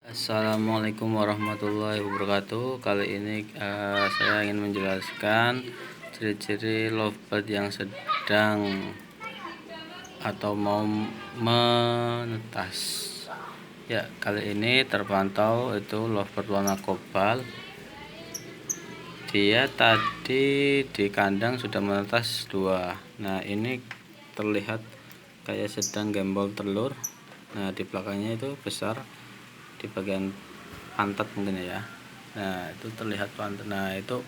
Assalamualaikum warahmatullahi wabarakatuh. Kali ini saya ingin menjelaskan ciri-ciri lovebird yang sedang atau mau menetas. Ya, kali ini terpantau itu lovebird warna kobalt. Dia tadi di kandang sudah menetas 2. Nah, ini terlihat kayak sedang gembol telur. Nah, di belakangnya itu besar di bagian pantat mungkin ya. Nah, itu terlihat pantat. Nah, itu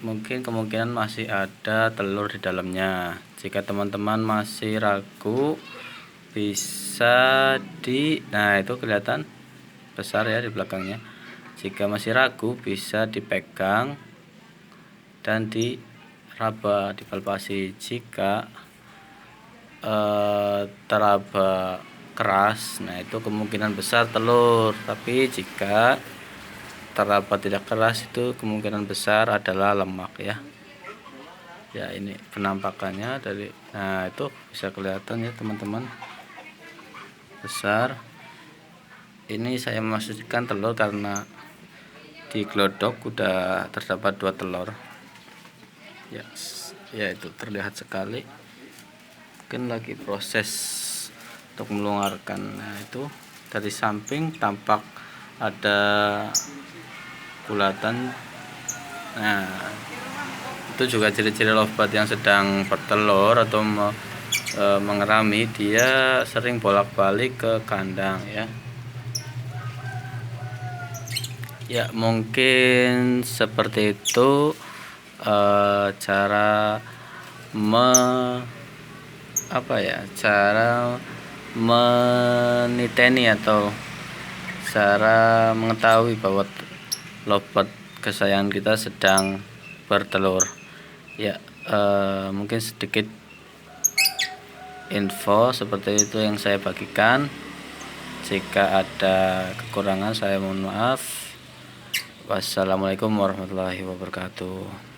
mungkin kemungkinan masih ada telur di dalamnya. Jika teman-teman masih ragu, bisa nah itu kelihatan besar ya di belakangnya. Jika masih ragu, bisa dipegang dan diraba, dipalpasi. Jika teraba keras, nah itu kemungkinan besar telur. Tapi jika teraba tidak keras, itu kemungkinan besar adalah lemak ya. Ya, ini penampakannya dari, nah itu bisa kelihatan ya teman-teman, besar. Ini saya memastikan telur karena di glodok udah terdapat 2 telur ya. Ya, itu terlihat sekali. Mungkin lagi proses untuk mengeluarkan. Nah, itu dari samping tampak ada bulatan. Nah, itu juga ciri-ciri lovebird yang sedang bertelur atau mengerami. Dia sering bolak-balik ke kandang ya. Ya, mungkin seperti itu cara cara meniteni atau cara mengetahui bahwa lovebird kesayangan kita sedang bertelur. Ya, mungkin sedikit info seperti itu yang saya bagikan. Jika ada kekurangan saya mohon maaf. Wassalamualaikum warahmatullahi wabarakatuh.